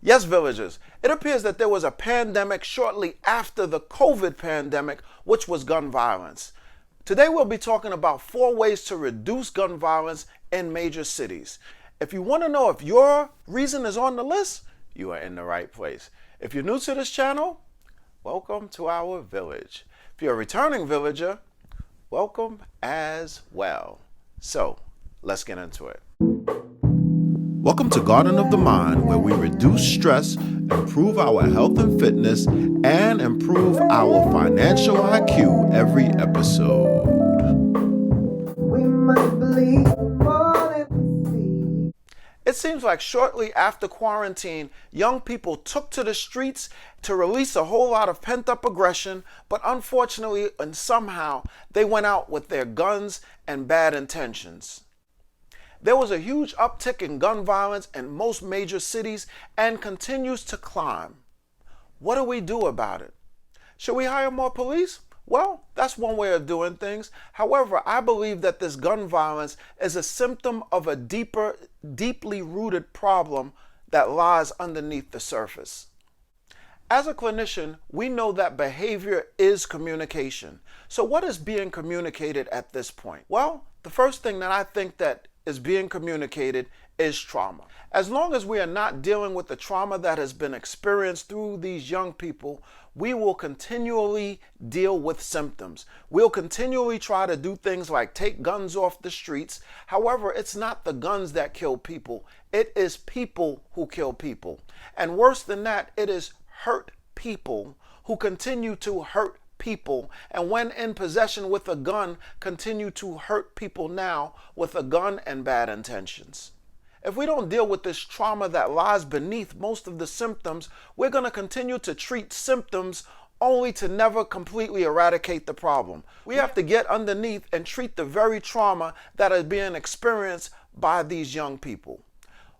Yes, villagers, it appears that there was a pandemic shortly after the COVID pandemic, which was gun violence. Today we'll be talking about 4 ways to reduce gun violence in major cities. If you want to know if your reason is on the list, you are in the right place. If you're new to this channel, welcome to our village. If you're a returning villager, welcome as well. So, let's get into it. Welcome to Garden of the Mind, where we reduce stress, improve our health and fitness, and improve our financial IQ every episode. We must believe more than we see. It seems like shortly after quarantine, young people took to the streets to release a whole lot of pent-up aggression, but unfortunately and somehow they went out with their guns and bad intentions. There was a huge uptick in gun violence in most major cities and continues to climb. What do we do about it? Should we hire more police? Well, that's one way of doing things. However, I believe that this gun violence is a symptom of a deeply rooted problem that lies underneath the surface. As a clinician, we know that behavior is communication. So what is being communicated at this point? Well, the first thing that I think that is being communicated is trauma. As long as we are not dealing with the trauma that has been experienced through these young people, we will continually deal with symptoms. We'll continually try to do things like take guns off the streets. However, it's not the guns that kill people. It is people who kill people. And worse than that, it is hurt people who continue to hurt people, and when in possession with a gun, continue to hurt people now with a gun and bad intentions. If we don't deal with this trauma that lies beneath most of the symptoms, we're going to continue to treat symptoms only to never completely eradicate the problem. We have to get underneath and treat the very trauma that is being experienced by these young people.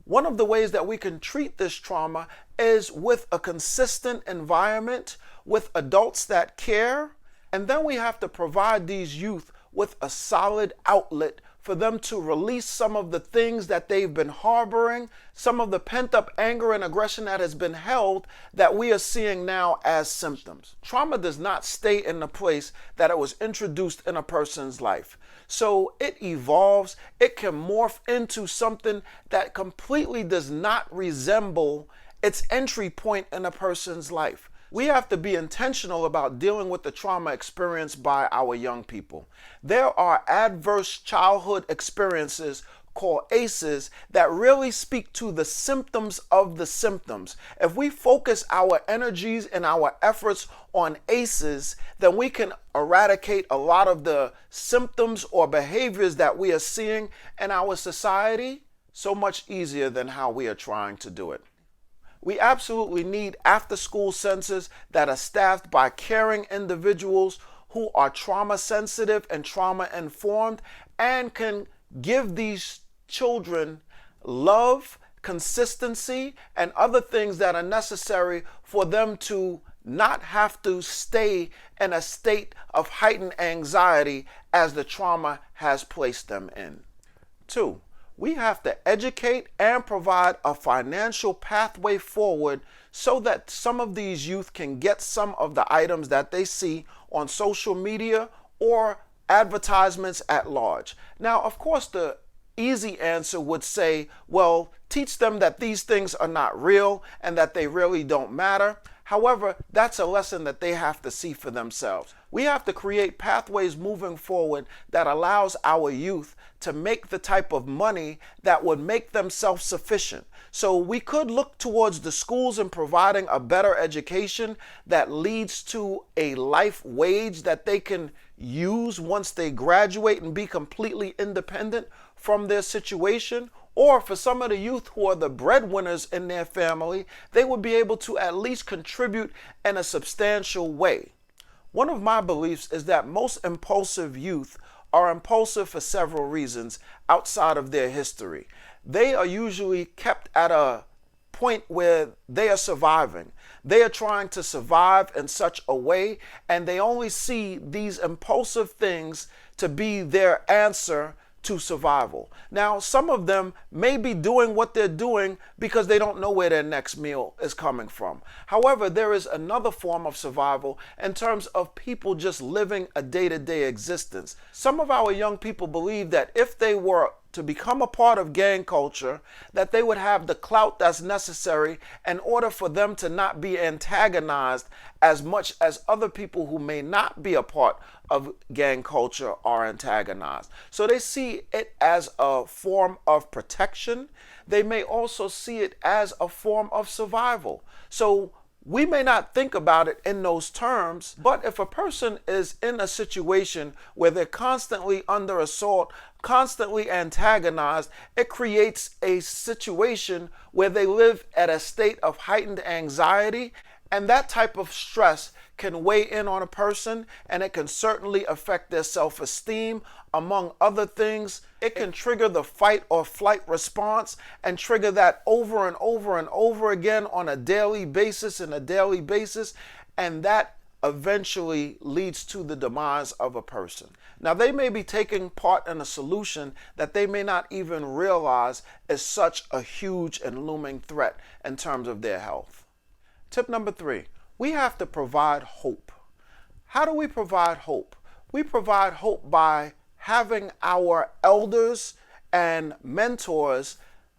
One of the ways that we can treat this trauma is with a consistent environment, with adults that care, and then we have to provide these youth with a solid outlet for them to release some of the things that they've been harboring, some of the pent-up anger and aggression that has been held that we are seeing now as symptoms. Trauma does not stay in the place that it was introduced in a person's life. So it evolves, it can morph into something that completely does not resemble its entry point in a person's life. We have to be intentional about dealing with the trauma experienced by our young people. There are adverse childhood experiences called ACEs that really speak to the symptoms of the symptoms. If we focus our energies and our efforts on ACEs, then we can eradicate a lot of the symptoms or behaviors that we are seeing in our society so much easier than how we are trying to do it. We absolutely need after-school centers that are staffed by caring individuals who are trauma sensitive and trauma informed and can give these children love, consistency, and other things that are necessary for them to not have to stay in a state of heightened anxiety as the trauma has placed them in. 2. We have to educate and provide a financial pathway forward so that some of these youth can get some of the items that they see on social media or advertisements at large. Now, of course, the easy answer would say, well, teach them that these things are not real and that they really don't matter. However, that's a lesson that they have to see for themselves. We have to create pathways moving forward that allows our youth to make the type of money that would make them self-sufficient. So we could look towards the schools and providing a better education that leads to a life wage that they can use once they graduate and be completely independent from their situation. Or for some of the youth who are the breadwinners in their family, they would be able to at least contribute in a substantial way. One of my beliefs is that most impulsive youth are impulsive for several reasons outside of their history. They are usually kept at a point where they are surviving. They are trying to survive in such a way, and they only see these impulsive things to be their answer to survival. Now, some of them may be doing what they're doing because they don't know where their next meal is coming from. However, there is another form of survival in terms of people just living a day-to-day existence. Some of our young people believe that if they were to become a part of gang culture, that they would have the clout that's necessary in order for them to not be antagonized as much as other people who may not be a part of gang culture are antagonized. So they see it as a form of protection. They may also see it as a form of survival. So we may not think about it in those terms, but if a person is in a situation where they're constantly under assault, constantly antagonized, it creates a situation where they live at a state of heightened anxiety, and that type of stress can weigh in on a person, and it can certainly affect their self-esteem. Among other things, it can trigger the fight or flight response and trigger that over and over and over again on a daily basis and that eventually leads to the demise of a person. Now, they may be taking part in a solution that they may not even realize is such a huge and looming threat in terms of their health. Tip number 3, we have to provide hope. How do we provide hope? We provide hope by having our elders and mentors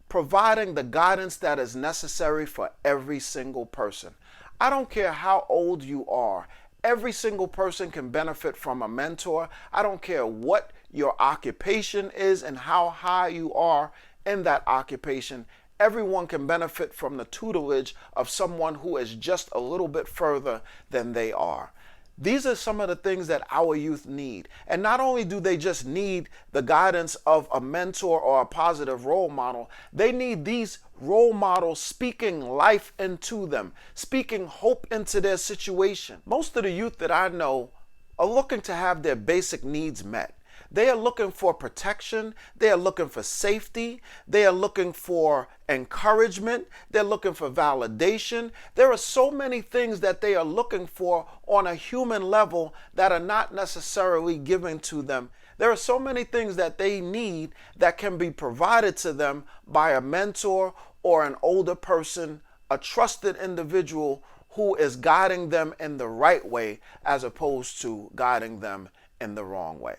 providing the guidance that is necessary for every single person. I don't care how old you are. Every single person can benefit from a mentor. I don't care what your occupation is and how high you are in that occupation. Everyone can benefit from the tutelage of someone who is just a little bit further than they are. These are some of the things that our youth need. And not only do they just need the guidance of a mentor or a positive role model, they need these role models speaking life into them, speaking hope into their situation. Most of the youth that I know are looking to have their basic needs met. They are looking for protection. They are looking for safety. They are looking for encouragement. They're looking for validation. There are so many things that they are looking for on a human level that are not necessarily given to them. There are so many things that they need that can be provided to them by a mentor or an older person, a trusted individual who is guiding them in the right way as opposed to guiding them in the wrong way.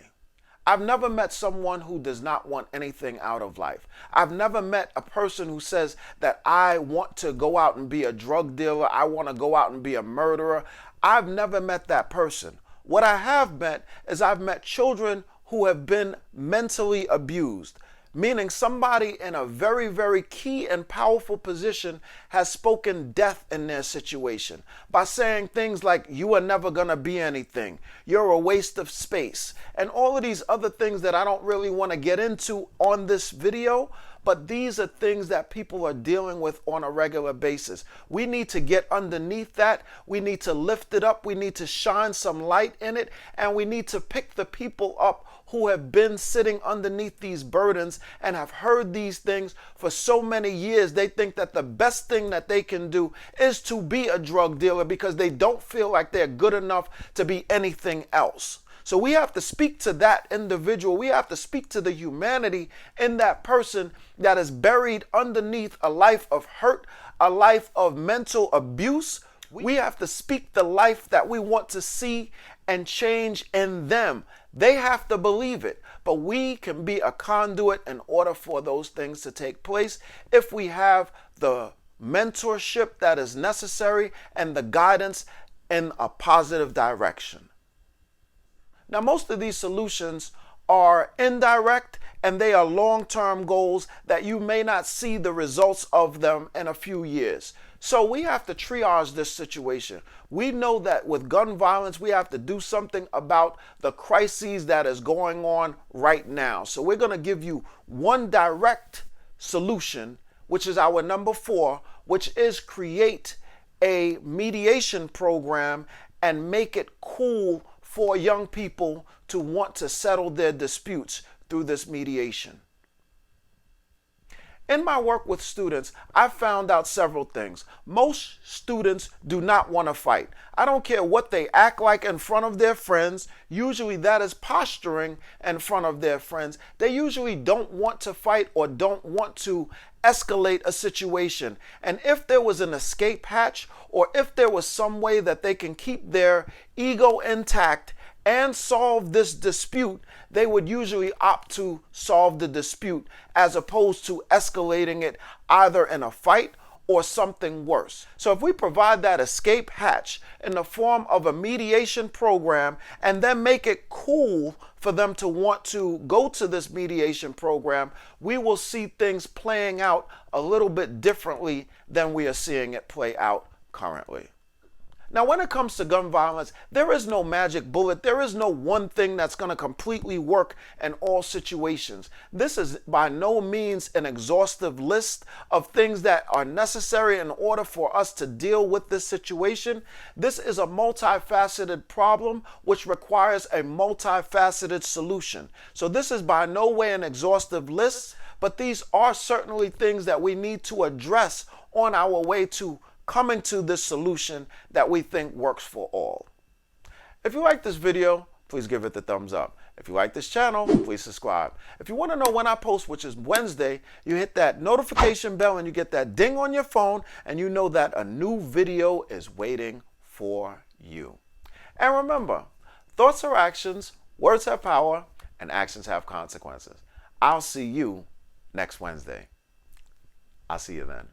I've never met someone who does not want anything out of life. I've never met a person who says that I want to go out and be a drug dealer. I want to go out and be a murderer. I've never met that person. What I have met is I've met children who have been mentally abused, meaning somebody in a very, very key and powerful position has spoken death in their situation by saying things like, you are never going to be anything, you're a waste of space, and all of these other things that I don't really want to get into on this video. But these are things that people are dealing with on a regular basis. We need to get underneath that. We need to lift it up. We need to shine some light in it. And we need to pick the people up who have been sitting underneath these burdens and have heard these things for so many years. They think that the best thing that they can do is to be a drug dealer because they don't feel like they're good enough to be anything else. So we have to speak to that individual. We have to speak to the humanity in that person that is buried underneath a life of hurt, a life of mental abuse. We have to speak the life that we want to see and change in them. They have to believe it, but we can be a conduit in order for those things to take place if we have the mentorship that is necessary and the guidance in a positive direction. Now, most of these solutions are indirect and they are long-term goals that you may not see the results of them in a few years. So we have to triage this situation. We know that with gun violence, we have to do something about the crises that is going on right now. So we're going to give you one direct solution, which is our number 4, which is create a mediation program and make it cool for young people to want to settle their disputes through this mediation. In my work with students, I've found out several things. Most students do not want to fight. I don't care what they act like in front of their friends. Usually that is posturing in front of their friends. They usually don't want to fight or don't want to escalate a situation. And if there was an escape hatch, or if there was some way that they can keep their ego intact and solve this dispute, they would usually opt to solve the dispute as opposed to escalating it either in a fight or something worse. So if we provide that escape hatch in the form of a mediation program and then make it cool for them to want to go to this mediation program, we will see things playing out a little bit differently than we are seeing it play out currently. Now, when it comes to gun violence, there is no magic bullet. There is no one thing that's going to completely work in all situations. This is by no means an exhaustive list of things that are necessary in order for us to deal with this situation. This is a multifaceted problem which requires a multifaceted solution. So this is by no way an exhaustive list, but these are certainly things that we need to address on our way to coming to this solution that we think works for all. If you like this video, please give it the thumbs up. If you like this channel, please subscribe. If you want to know when I post, which is Wednesday, you hit that notification bell and you get that ding on your phone and you know that a new video is waiting for you. And remember, thoughts are actions, words have power, and actions have consequences. I'll see you next Wednesday. I'll see you then.